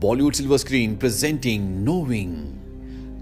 Bollywood silver screen presenting नोविंग।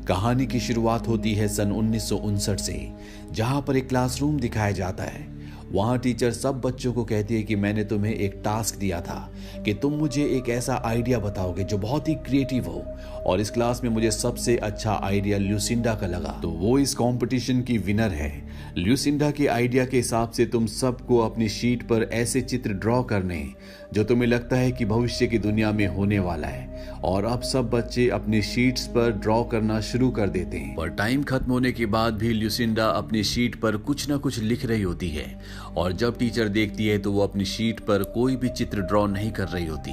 कहानी की शुरुआत होती है सन 1959 से, जहां पर एक क्लासरूम दिखाया जाता है। वहां टीचर सब बच्चों को कहती है कि मैंने तुम्हें एक टास्क दिया था कि तुम मुझे एक ऐसा आइडिया बताओगे जो बहुत ही क्रिएटिव हो, और इस क्लास में मुझे सबसे अच्छा आइडिया ल्यूसिंडा का लगा, तो वो इस कंपटीशन की विनर है। ल्यूसिंडा के आइडिया के हिसाब से तुम सबको अपनी शीट पर ऐसे चित्र ड्रॉ करने जो तुम्हें लगता है कि भविष्य की दुनिया में होने वाला है। और अब सब बच्चे अपनी शीट्स पर ड्रॉ करना शुरू कर देते हैं, पर टाइम खत्म होने के बाद भी ल्यूसिंडा अपनी शीट पर कुछ ना कुछ लिख रही होती है, और जब टीचर देखती है तो वो अपनी शीट पर कोई भी चित्र ड्रॉ नहीं कर रही होती,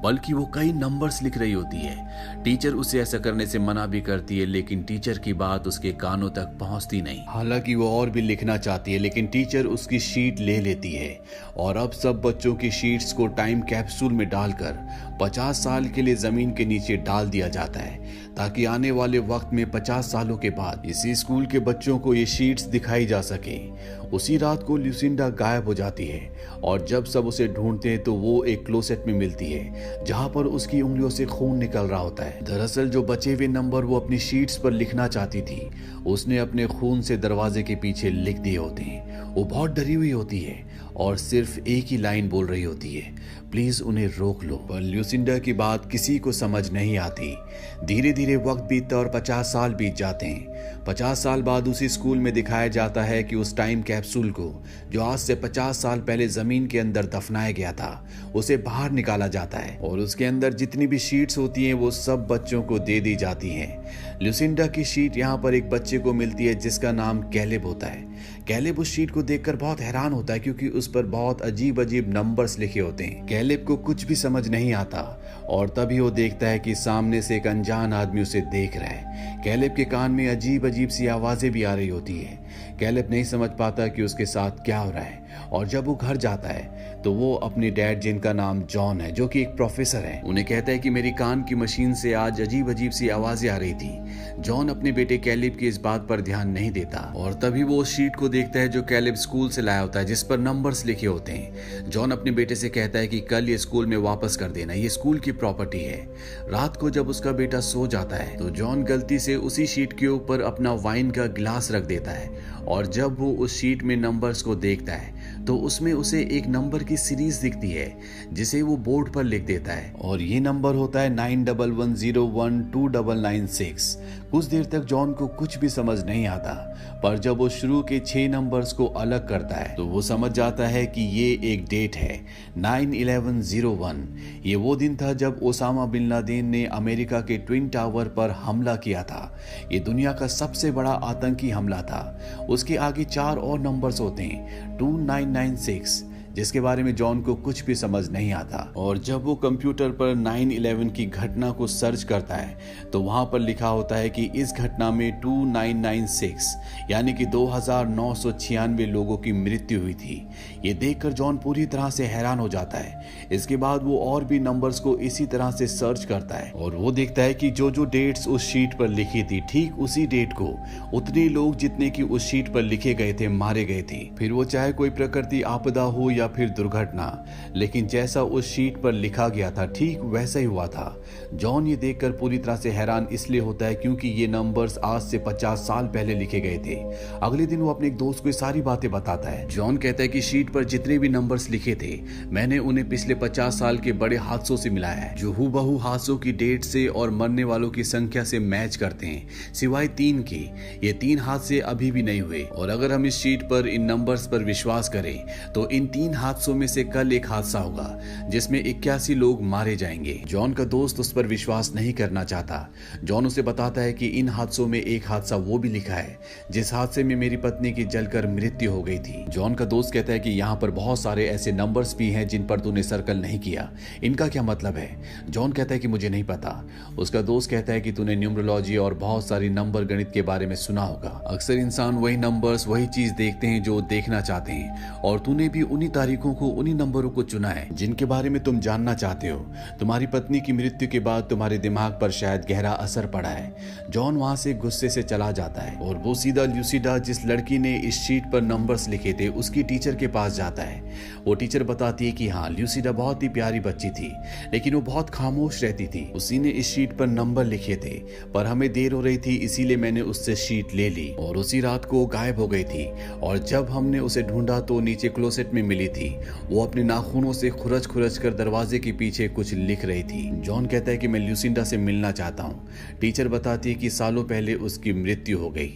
बल्कि वो कई नंबर्स लिख रही होती है। टीचर उसे ऐसा करने से मना भी करती है, लेकिन टीचर की बात उसके कानों तक पहुंचती नहीं। हालांकि वो और भी लिखना चाहती है, लेकिन टीचर उसकी शीट ले लेती है, और अब सब बच्चों की शीट्स को टाइम कैप्सूल में डालकर 50 साल के लिए जमीन के नीचे डाल दिया जाता है, ताकि आने वाले वक्त में 50 सालों के बाद इसी स्कूल के बच्चों को ये शीट्स दिखाई जा सके। उसी रात को ल्यूसिंडा गायब हो जाती है, और जब सब उसे ढूंढते हैं तो वो एक क्लोसेट में मिलती है, जहां पर उसकी उंगलियों से खून निकल रहा होता है। दरअसल जो बचे हुए नंबर वो अपनी शीट्स पर लिखना चाहती थी, उसने अपने खून से दरवाजे के पीछे लिख दिए होते हैं। वो बहुत डरी हुई होती है और सिर्फ एक ही लाइन बोल रही होती है, प्लीज उन्हें रोक लो। पर ल्यूसिंडा की बात किसी को समझ नहीं आती। धीरे धीरे वक्त बीतता और 50 साल बीत जाते हैं। 50 साल बाद उसी स्कूल में दिखाया जाता है कि उस टाइम कैप्सूल को, जो आज से 50 साल पहले जमीन के अंदर दफनाया गया था, उसे बाहर निकाला जाता है, और उसके अंदर जितनी भी शीट्स होती हैं वो सब बच्चों को दे दी जाती हैं। ल्यूसिंडा की शीट यहाँ पर एक बच्चे को मिलती है जिसका नाम कैलेब होता है। कैलेब उस शीट को देखकर बहुत हैरान होता है, क्योंकि उस पर बहुत अजीब अजीब नंबर्स लिखे होते हैं। कैलेब को कुछ भी समझ नहीं आता, और तभी वो देखता है कि सामने से एक अनजान आदमी उसे देख रहा है। कैलेब के कान में अजीब अजीब सी आवाजें भी आ रही होती है। कैलेब नहीं समझ पाता कि उसके साथ क्या हो रहा है, और जब वो घर जाता है तो वो अपने डैड, जिनका नाम जॉन है, जो कि एक प्रोफेसर है, उन्हें कहता है कि मेरी कान की मशीन से आज अजीब अजीब सी आवाजें आ रही थी। जॉन अपने बेटे कैलेब की इस बात पर ध्यान नहीं देता, और तभी वो उस शीट को देखता है जो कैलेब स्कूल से लाया होता है, जिस पर नंबर्स लिखे होते हैं। जॉन अपने बेटे से कहता है कि कल ये स्कूल में वापस कर देना, ये स्कूल की प्रॉपर्टी है। रात को जब उसका बेटा सो जाता है तो जॉन गलती से उसी शीट के ऊपर अपना वाइन का गिलास रख देता है, और जब वो उस शीट में नंबर्स को देखता है तो उसमें उसे एक नंबर की सीरीज दिखती है, जिसे वो बोर्ड पर लिख देता है, और ये नंबर होता है 9110129996। कुछ देर तक जॉन को कुछ भी समझ नहीं आता, पर जब वो शुरू के 6 नंबर्स को अलग करता है तो वो समझ जाता है कि ये एक डेट है, 9/11/01। ये वो दिन था जब ओसामा बिन लादेन ने अमेरिका के ट्विन टावर पर हमला किया था। ये दुनिया का सबसे बड़ा आतंकी हमला था। उसके आगे 4 और नंबर्स होते हैं, 2996, जिसके बारे में जॉन को कुछ भी समझ नहीं आता। और जब वो कंप्यूटर पर 9/11 की घटना को सर्च करता है तो वहां पर लिखा होता है कि इस घटना में 2996 यानी कि 2996 लोगों की मृत्यु हुई थी। ये देखकर जॉन पूरी तरह से हैरान हो जाता है। इसके बाद वो और भी नंबर्स को इसी तरह से सर्च करता है, और वो देखता है कि जो जो डेट्स उस शीट पर लिखी थी, ठीक उसी डेट को उतने लोग जितने की उस शीट पर लिखे गए थे मारे गए थे। फिर वो चाहे कोई प्रकृति आपदा हो या फिर दुर्घटना, लेकिन जैसा उस शीट पर लिखा गया था ठीक वैसा ही हुआ था। जॉन ये देखकर पूरी तरह से हैरान इसलिए होता है क्योंकि ये नंबर्स आज से 50 साल पहले लिखे गए थे। अगले दिन वो अपने एक दोस्त को सारी बातें बताता है। जॉन कहता है कि शीट पर जितने भी नंबर्स लिखे थे मैंने उन्हें पिछले 50 साल के बड़े हादसों से मिलाया है, जो हूबहू हादसों की डेट से और मरने वालों की संख्या से मैच करते हैं, सिवाय 3 के। ये 3 हादसे अभी भी नहीं हुए, और अगर हम इस शीट पर इन नंबर्स पर विश्वास करें तो इन 3 हादसों में से कल एक हादसा होगा जिसमें 81 लोग मारे जाएंगे। जॉन का दोस्त उस पर विश्वास नहीं करना चाहता। जॉन उसे बताता है कि इन हादसों में एक हादसा वो भी लिखा है जिस हादसे में मेरी पत्नी की जलकर मृत्यु हो गई थी। जॉन का दोस्त कहता है कि यहाँ पर बहुत सारे ऐसे नंबर्स भी हैं जिन पर तूने सर्कल नहीं किया, इनका क्या मतलब है? जॉन कहता है कि मुझे नहीं पता। उसका दोस्त कहता है कि तूने न्यूमरोलॉजी और बहुत सारी नंबर गणित के बारे में सुना होगा। अक्सर इंसान वही नंबर्स, वही चीज देखते हैं जो देखना चाहते हैं, और तूने भी उन्हीं तारीखों को, उन्हीं नंबरों को चुना है जिनके बारे में तुम जानना चाहते हो। तुम्हारी पत्नी की मृत्यु के बाद तुम्हारे दिमाग पर शायद गहरा असर पड़ा है। जॉन वहां से गुस्से से चला जाता है और वो सीधा ल्यूसिडा, जिस लड़की ने इस शीट पर नंबर्स लिखे थे, उसकी टीचर के पास जाता है। वो टीचर बताती है कि हाँ, ल्यूसिडा बहुत ही प्यारी बच्ची थी, लेकिन वो बहुत खामोश रहती थी। उसी ने इस शीट पर नंबर लिखे थे, पर हमें देर हो रही थी, इसीलिए मैंने उससे शीट ले ली और उसी रात को गायब हो गई थी। और जब हमने उसे ढूंढा तो नीचे क्लोसेट में मिली थी। वो अपने नाखूनों से खुरच खुरच कर दरवाजे के पीछे कुछ लिख रही थी। जॉन कहता है कि मैं ल्यूसिंडा से मिलना चाहता हूँ। टीचर बताती है कि सालों पहले उसकी मृत्यु हो गई।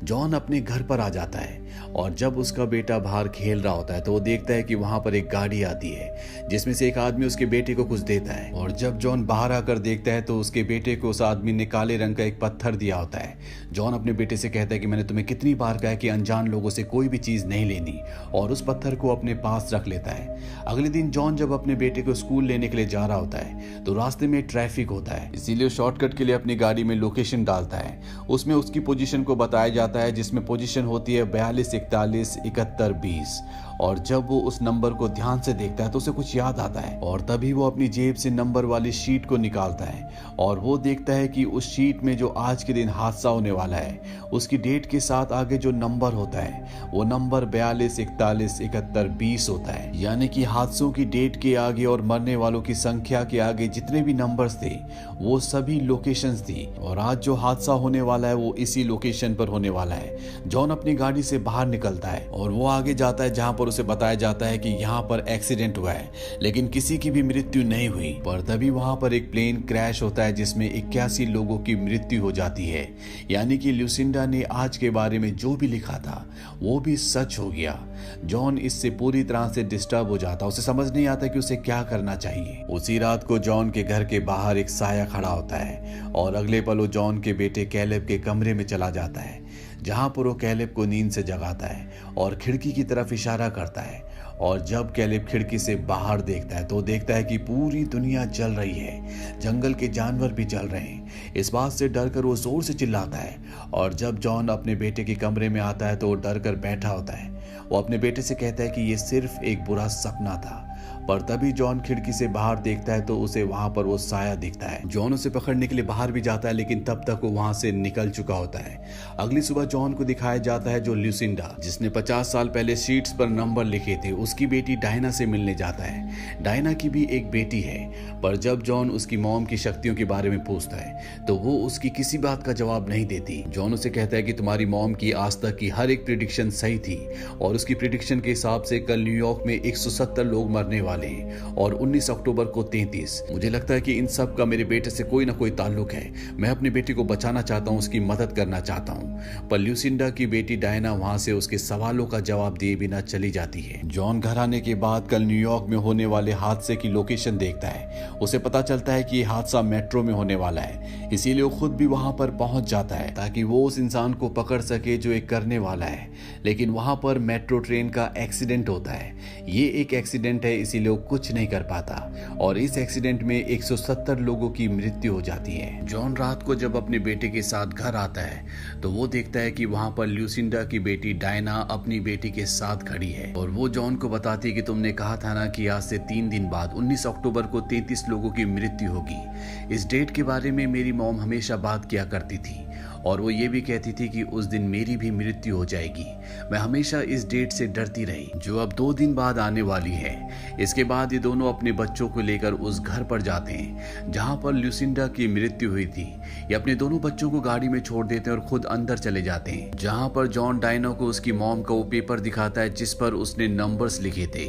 जॉन अपने घर पर आ जाता है और जब उसका बेटा बाहर खेल रहा होता है तो वो देखता है कि वहां पर एक गाड़ी आती है जिसमें से एक आदमी उसके बेटे को कुछ देता है। और जब जॉन बाहर आकर देखता है तो उसके बेटे को उस आदमी ने काले रंग का एक पत्थर दिया होता है। जॉन अपने बेटे से कहता है कि मैंने तुम्हें कितनी बार कहा है कि अनजान लोगों से कोई भी चीज नहीं लेनी, और उस पत्थर को अपने पास रख लेता है। अगले दिन जॉन जब अपने बेटे को स्कूल लेने के लिए जा रहा होता है तो रास्ते में ट्रैफिक होता है, इसीलिए शॉर्टकट के लिए अपनी गाड़ी में लोकेशन डालता है। उसमें उसकी पोजीशन को बताया जाता है, जिसमें पोजीशन होती है 42 41 71 20। और जब वो उस नंबर को ध्यान से देखता है तो उसे कुछ याद आता है और तभी वो अपनी जेब से नंबर वाली शीट को निकालता है और वो देखता है कि उस शीट में जो आज के दिन हादसा होने वाला है उसकी डेट के साथ आगे जो नंबर होता है वो नंबर 42 41 71 20 होता है। यानी कि हादसों की डेट के आगे और मरने वालों की संख्या के आगे जितने भी नंबर्स थे वो सभी लोकेशंस थी, और आज जो हादसा होने वाला है वो इसी लोकेशन पर होने वाला है। जॉन अपनी गाड़ी से बाहर निकलता है और वो आगे जाता है जहां पर उसे बताया जाता है कि यहाँ पर एक्सीडेंट हुआ है, लेकिन किसी की भी मृत्यु नहीं हुई। पर तभी वहां पर एक प्लेन क्रैश होता है जिसमें 81 लोगों की मृत्यु हो जाती है। यानी कि ल्यूसिंडा ने आज के बारे में जो भी लिखा था वो भी सच हो गया। जॉन इससे पूरी तरह से डिस्टर्ब हो जाता, उसे समझ नहीं आता कि उसे क्या करना चाहिए। उसी रात को जॉन के घर के बाहर एक साया खड़ा होता है और अगले पल वो जॉन के बेटे कैलेब के कमरे में चला जाता है, जहां पर वो कैलेब को नींद से जगाता है और खिड़की की तरफ इशारा करता है। और जब कैलेब खिड़की से बाहर देखता है तो देखता है कि पूरी दुनिया जल रही है, जंगल के जानवर भी जल रहे हैं। इस बात से डरकर वो जोर से चिल्लाता है और जब जॉन अपने बेटे के कमरे में आता है तो वो डर कर बैठा होता है। वो अपने बेटे से कहता है कि ये सिर्फ एक बुरा सपना था, पर तभी जॉन खिड़की से बाहर देखता है तो उसे वहां पर वो साया दिखता है। जॉन उसे पकड़ने के लिए बाहर भी जाता है, लेकिन तब तक वो वहां से निकल चुका होता है। अगली सुबह जॉन को दिखाया जाता है जो ल्यूसिंडा, जिसने 50 साल पहले शीट्स पर नंबर लिखे थे, उसकी बेटी डायना से मिलने जाता है। डायना की भी एक बेटी है, पर जब जॉन उसकी मॉम की शक्तियों के बारे में पूछता है तो वो उसकी किसी बात का जवाब नहीं देती। जॉन उसे कहता है कि तुम्हारी मॉम की आज तक की हर एक प्रिडिक्शन सही थी और उसकी प्रिडिक्शन के हिसाब से कल न्यूयॉर्क में 170 लोग मरने वाले और 19 अक्टूबर को 33। मुझे लगता है कि इन सब का मेरे बेटे से कोई ना कोई ताल्लुक है। मैं अपने बेटे को बचाना चाहता हूँ, उसकी मदद करना चाहता हूँ। पर ल्यूसिंडा की बेटी डायना वहां से उसके सवालों का जवाब दिए बिना चली जाती है। जॉन घर आने के बाद कल न्यूयॉर्क में होने वाले हादसे की लोकेशन देखता है। उसे पता चलता है कि ये हादसा मेट्रो में होने वाला है, इसीलिए वो खुद भी वहां पर पहुंच जाता है ताकि वो उस इंसान को पकड़ सके जो एक करने वाला है। लेकिन वहां पर मेट्रो ट्रेन का एक्सीडेंट होता है। ये एक एक्सीडेंट है, इसीलिए वो कुछ नहीं कर पाता और इस एक्सीडेंट में 170 लोगों की मृत्यु हो जाती है। जॉन रात को जब अपने बेटे के साथ घर आता है तो वो देखता है कि वहां पर ल्यूसिंडा की बेटी डायना अपनी बेटी के साथ खड़ी है और वो जॉन को बताती है कि तुमने कहा था ना कि आज से 3 दिन बाद 19 अक्टूबर को 33 लोगों की मृत्यु होगी। इस डेट के बारे में मेरी मॉम हमेशा बात किया करती थी और वो ये भी कहती थी कि उस दिन मेरी भी मृत्यु हो जाएगी। मैं हमेशा इस डेट से डरती रही जो अब 2 दिन बाद आने वाली है। इसके बाद ये दोनों अपने बच्चों को लेकर उस घर पर जाते हैं जहां पर ल्यूसिंडा की मृत्यु हुई थी। ये अपने दोनों बच्चों को गाड़ी में छोड़ देते हैं और खुद अंदर चले जाते हैं, जहां पर जॉन डायना को उसकी मॉम का वो पेपर दिखाता है जिस पर उसने नंबर्स लिखे थे।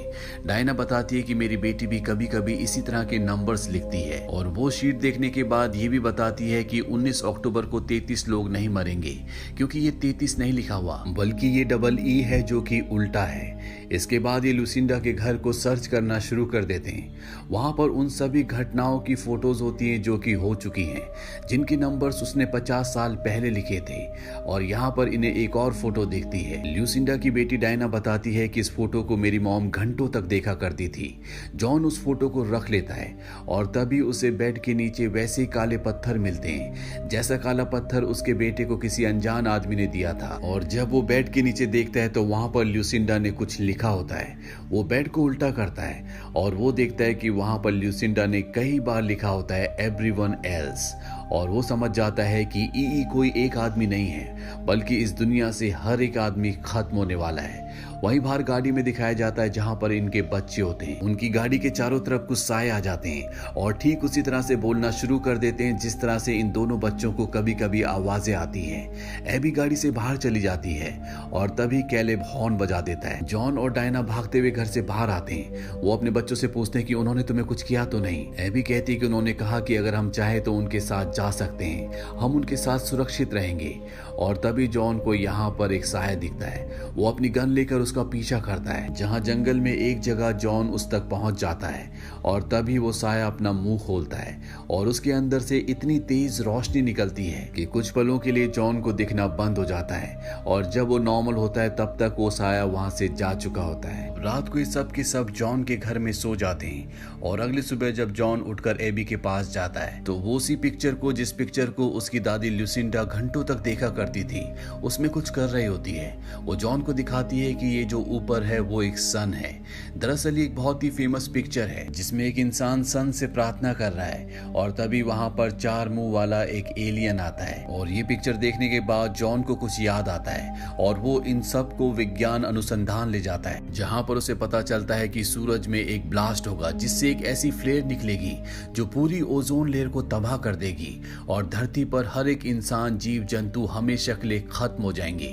डायना बताती है कि मेरी बेटी भी कभी कभी इसी तरह के नंबर्स लिखती है और वो शीट देखने के बाद ये भी बताती है कि 19 अक्टूबर को 33 लोग नहीं मरेंगे, क्योंकि ये 33 नहीं लिखा हुआ बल्कि ये डबल ई है जो कि उल्टा है। इसके बाद ये ल्यूसिंडा के घर को सर्च करना शुरू कर देते हैं। वहां पर उन सभी घटनाओं की फोटोज होती हैं जो कि हो चुकी हैं, जिनके नंबर्स उसने 50 साल पहले लिखे थे। और यहाँ पर इन्हें एक और फोटो दिखती है। ल्यूसिंडा की बेटी डायना बताती है कि इस फोटो को मेरी मॉम घंटों तक देखा करती थी। जॉन उस फोटो को रख लेता है और तभी उसे बेड के नीचे वैसे काले पत्थर मिलते हैं जैसा काला पत्थर उसके बेटे को किसी अनजान आदमी ने दिया था। और जब वो बेड के नीचे देखता है तो वहां पर ल्यूसिंडा ने कुछ लिखा लिखा होता है। वो बेड को उल्टा करता है और वो देखता है कि वहां पर ल्यूसिंडा ने कई बार लिखा होता है एवरीवन एल्स, और वो समझ जाता है कि ईई कोई एक आदमी नहीं है, बल्कि इस दुनिया से हर एक आदमी खत्म होने वाला है। वहीं बाहर गाड़ी में दिखाया जाता है जहां पर इनके बच्चे होते हैं। उनकी गाड़ी के चारों तरफ कुछ साए आ जाते हैं और ठीक उसी तरह से बोलना शुरू कर देते हैं जिस तरह से इन दोनों बच्चों को कभी कभी आवाजें आती हैं। एबी गाड़ी से बाहर चली जाती है और तभी कैलेब हॉर्न बजा देता है। जॉन और डायना भागते हुए घर से बाहर आते हैं। वो अपने बच्चों से पूछते हैं कि उन्होंने तुम्हें कुछ किया तो नहीं। एबी कहती है कि उन्होंने कहा कि अगर हम चाहे तो उनके साथ जा सकते हैं, हम उनके साथ सुरक्षित रहेंगे। और तभी जॉन को यहाँ पर एक साया दिखता है। वो अपनी गन लेकर उसका पीछा करता है। जहां जंगल में एक जगह जॉन उस तक पहुंच जाता है और तभी वो साया अपना मुंह खोलता है और उसके अंदर से इतनी तेज रोशनी निकलती है कि कुछ पलों के लिए जॉन को दिखना बंद हो जाता है और जब वो नॉर्मल होता है तब तक वो साया वहां से जा चुका होता है। रात को ये सब के सब जॉन के घर में सो जाते हैं और अगली सुबह जब जॉन उठकर एबी के पास जाता है तो वो उसी पिक्चर को, जिस पिक्चर को उसकी दादी ल्यूसिंडा घंटों तक देखा करती थी, उसमें कुछ कर रही होती है। वो जॉन को दिखाती है कि ये जो ऊपर है वो एक सन है। दरअसल ये एक बहुत ही फेमस पिक्चर है जिसमें एक इंसान सन से प्रार्थना कर रहा है और तभी वहां पर 4 मुंह वाला एक एलियन आता है। और ये पिक्चर देखने के बाद जॉन को कुछ याद आता है और वो इन सब को विज्ञान अनुसंधान ले जाता है, जहां पर उसे पता चलता है कि सूरज में एक ब्लास्ट होगा जिससे एक ऐसी फ्लेयर निकलेगी जो पूरी ओजोन लेयर को तबाह कर देगी और धरती पर हर एक इंसान, जीव जंतु हमेशा के लिए खत्म हो जाएंगे।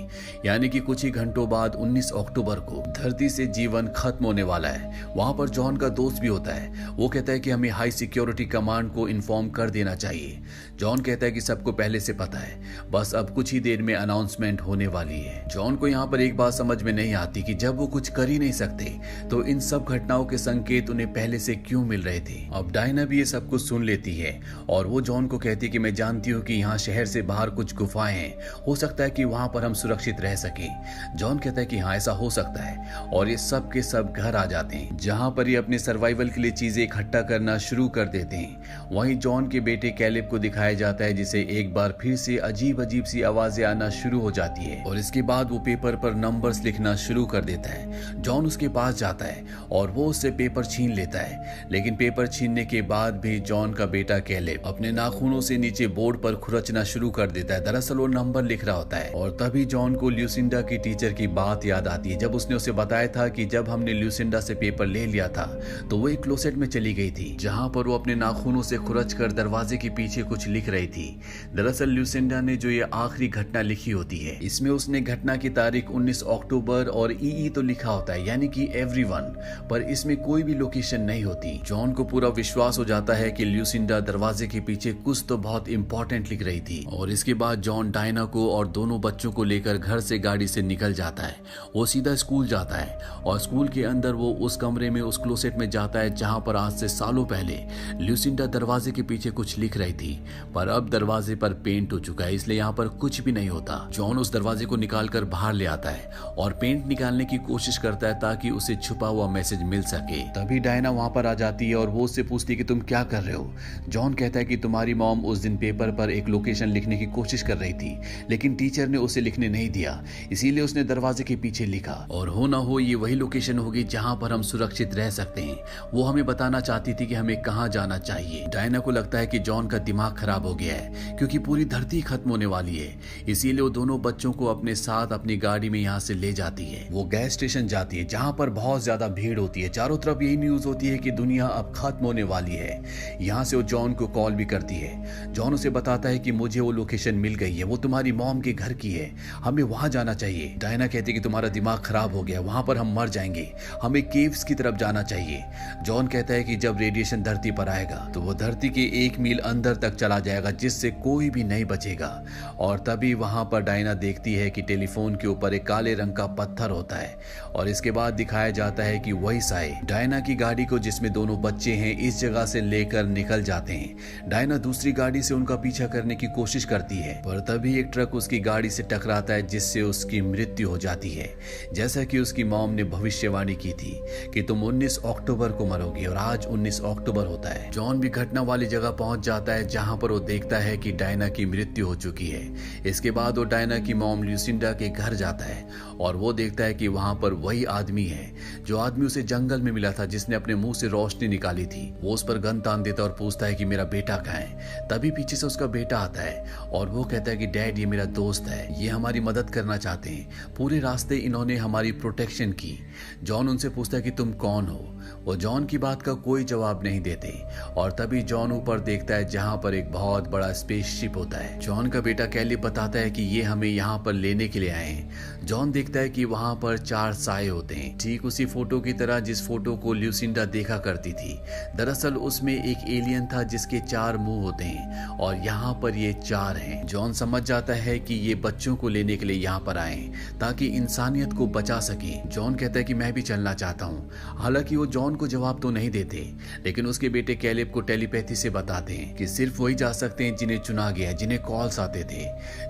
यानी कि कुछ ही घंटों बाद 19 अक्टूबर को धरती से जीवन खत्म होने वाला है। वहां पर जॉन का दोस्त भी होता है। वो कहता है कि हमें हाई सिक्योरिटी कमांड को इन्फॉर्म कर देना चाहिए। जॉन कहता है कि सबको पहले से पता है, बस अब कुछ ही देर में अनाउंसमेंट होने वाली है। जॉन को यहाँ पर एक बात समझ में नहीं आती कि जब वो कुछ कर ही नहीं सकते तो इन सब घटनाओं के संकेत उन्हें पहले से क्यों मिल रहे थे। अब डायना भी ये सब कुछ सुन लेती है और वो जॉन को कहती है कि मैं जानती हूँ कि यहाँ शहर से बाहर कुछ गुफाएं हैं, हो सकता है कि वहां पर हम सुरक्षित रह सके। जॉन कहता है कि हाँ ऐसा हो सकता है और ये सब के सब घर आ जाते हैं जहां पर ये अपने सर्वाइवल के लिए चीजें इकट्ठा करना शुरू कर देते हैं। वहीं जॉन के बेटे कैलेब को दिखाया जाता है जिसे एक बार फिर से अजीब अजीब सी आवाजें आना शुरू हो जाती है और इसके बाद वो पेपर पर नंबर्स लिखना शुरू कर देता है। जॉन उसके पास जाता है और वो उससे पेपर छीन लेता है, लेकिन पेपर छीनने के बाद भी जॉन का बेटा कैलेब अपने नाखूनों से नीचे बोर्ड पर खुरचना शुरू कर देता है। दरअसल वो नंबर लिख रहा होता है और तभी जॉन को ल्यूसिंडा की टीचर की बात याद आती है जब उसने उसे बताया था कि जब हमने ल्यूसिंडा से पेपर ले लिया था तो वो एक क्लोसेट में चली गई थी जहां पर वो अपने नाखूनों से खुरचकर दरवाजे के पीछे कुछ लिख रही थी। दरअसल ल्यूसिंडा ने जो ये आखिरी घटना लिखी होती है इसमें उसने घटना की तारीख 19 अक्टूबर और ईई तो लिखा होता है यानी कि एवरीवन, पर इसमें कोई भी लोकेशन नहीं होती। जॉन को पूरा विश्वास हो जाता है कि ल्यूसिंडा दरवाजे के पीछे कुछ तो बहुत इंपॉर्टेंट लिख रही थी और इसके बाद जॉन डायना को और दोनों बच्चों को लेकर घर से गाड़ी से निकल जाता है। वो सीधा स्कूल जाता है और स्कूल के अंदर वो उस कमरे में, उस क्लोसेट में जाता है जहां पर आज से सालों पहले ल्यूसिंडा दरवाजे के पीछे कुछ लिख रही थी, पर अब दरवाजे पर पेंट हो चुका है इसलिए यहाँ पर कुछ भी नहीं होता। जॉन उस दरवाजे को निकालकर बाहर ले आता है और पेंट निकालने की कोशिश करता है ताकि उसे छुपा हुआ मैसेज मिल सके। तभी डायना वहां पर आ जाती है और वो उससे पूछती है कि तुम क्या कर रहे हो। जॉन कहता है कि तुम्हारी मॉम उस दिन पेपर पर एक लोकेशन लिखने की कोशिश कर रही थी, लेकिन टीचर ने उसे लिखने नहीं दिया, इसीलिए उसने दरवाजे के पीछे लिखा और हो ना हो ये वही लोकेशन होगी जहां पर हम सुरक्षित रह सकते हैं। वो हमें बताना चाहती थी कि हमें कहां जाना चाहिए। डायना को लगता है कि जॉन का दिमाग खराब हो गया है क्योंकि पूरी धरती खत्म होने वाली है, इसीलिए वो दोनों बच्चों को अपने साथ अपनी गाड़ी में यहाँ से ले जाती है। वो गैस स्टेशन जाती है जहां पर बहुत ज्यादा भीड़ होती है। चारों तरफ यही न्यूज होती है कि दुनिया अब खत्म होने वाली है। यहाँ से वो जॉन को कॉल भी करती है। जॉन उसे बताता है कि मुझे वो लोकेशन मिल गई है, वो तुम्हारी मॉम के घर की है, हमें वहां जाना चाहिए। डायना कहती है कि तुम्हारा दिमाग खराब हो गया, वहां पर हम मर जाएंगे, हमें केव्स की तरफ जाना चाहिए। जॉन कहता है कि जब रेडिएशन धरती पर आएगा तो वो धरती के 1 मील अंदर तक चला जाएगा जिससे कोई भी नहीं बचेगा। और तभी वहां पर डायना देखती है कि टेलीफोन के ऊपर एक काले रंग का पत्थर होता है और इसके बाद दिखाया जाता है कि वही साए डायना की गाड़ी को, जिसमें दोनों बच्चे हैं, इस जगह से लेकर निकल जाते हैं। डायना दूसरी गाड़ी से उनका पीछा करने की कोशिश करती है पर तभी एक ट्रक उसकी गाड़ी से टकराता है जिससे उसकी मृत्यु हो जाती है। जैसा कि उसकी मॉम ने भविष्यवाणी की थी कि तुम 19 अक्टूबर को मरोगे, और आज 19 अक्टूबर होता है। जॉन भी घटना वाली जगह पहुंच जाता है जहां पर वो देखता है कि डायना की मृत्यु हो चुकी है। इसके बाद वो डायना की मॉम ल्यूसिंडा के घर जाता है और वो देखता है कि वहां पर वही आदमी है जो आदमी उसे जंगल में मिला था, जिसने अपने मुंह से रोशनी निकाली थी। वो उस पर गन तान देता और पूछता है कि मेरा बेटा कहाँ है। तभी पीछे से उसका बेटा आता है और वो कहता है कि डैड, ये मेरा दोस्त है, ये हमारी मदद करना चाहते हैं, पूरे रास्ते इन्होंने हमारी प्रोटेक्शन की। जॉन उनसे पूछता है कि तुम कौन हो। वो जॉन की बात का कोई जवाब नहीं देते और तभी जॉन ऊपर देखता है जहां पर एक बहुत बड़ा स्पेसशिप होता है। जॉन का बेटा कैलिब बताता है कि ये हमें यहाँ पर लेने के लिए आए हैं। जॉन देखता है कि वहां पर 4 साए होते हैं, ठीक उसी फोटो की तरह जिस फोटो को ल्यूसिंडा देखा करती थी। दरअसल उसमें एक एलियन था जिसके 4 मुंह होते हैं और यहाँ पर ये 4 हैं। जॉन समझ जाता है कि ये बच्चों को लेने के लिए यहाँ पर आए ताकि इंसानियत को बचा सके। जॉन कहता है कि मैं भी चलना चाहता हूँ। हालांकि वो जॉन को जवाब तो नहीं देते, लेकिन उसके बेटे कैलिब को टेलीपैथी से बताते हैं कि सिर्फ वही जा सकते हैं जिन्हें चुना गया है, जिन्हें कॉल्स आते थे।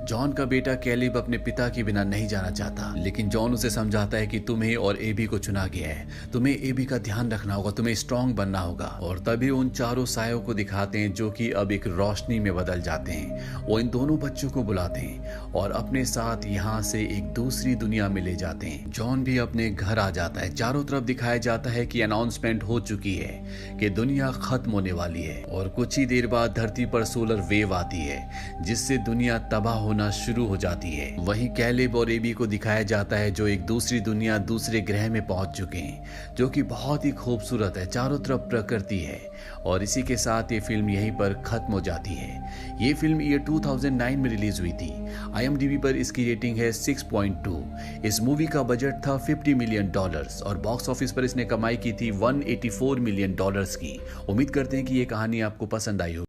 जॉन का बेटा कैलिब अपने पिता के बिना नहीं जाना चाहता, लेकिन जॉन उसे समझाता है कि तुम्हें और एबी को चुना गया है, तुम्हें एबी का ध्यान रखना होगा, तुम्हें स्ट्रांग बनना होगा। और तभी उन 4 सायों को दिखाते हैं जो कि अब एक रोशनी में बदल जाते हैं। वो इन दोनों बच्चों को बुलाते हैं और अपने साथ यहाँ से एक दूसरी दुनिया में ले जाते हैं। जॉन भी अपने घर आ जाता है। चारों तरफ दिखाया जाता है कि अनाउंसमेंट हो चुकी है कि दुनिया खत्म होने वाली है और कुछ ही देर बाद धरती पर सोलर वेव आती है जिससे दुनिया तबाह होना शुरू हो जाती है। वहीं कैलिब और एबी को दिखाया जाता है जो एक दूसरी दुनिया, दूसरे ग्रह में पहुंच चुके हैं, जो कि बहुत ही खूबसूरत है, चारों तरफ प्रकृति है। और इसी के साथ ये फिल्म यहीं पर खत्म हो जाती है। ये फिल्म ईयर 2009 में रिलीज हुई थी। IMDb पर इसकी रेटिंग है 6.2। इस मूवी का बजट था $50 मिलियन और बॉक्स ऑफिस पर इसने कमाई की थी $184 मिलियन की। उम्मीद करते हैं कि ये कहानी आपको पसंद आई हो।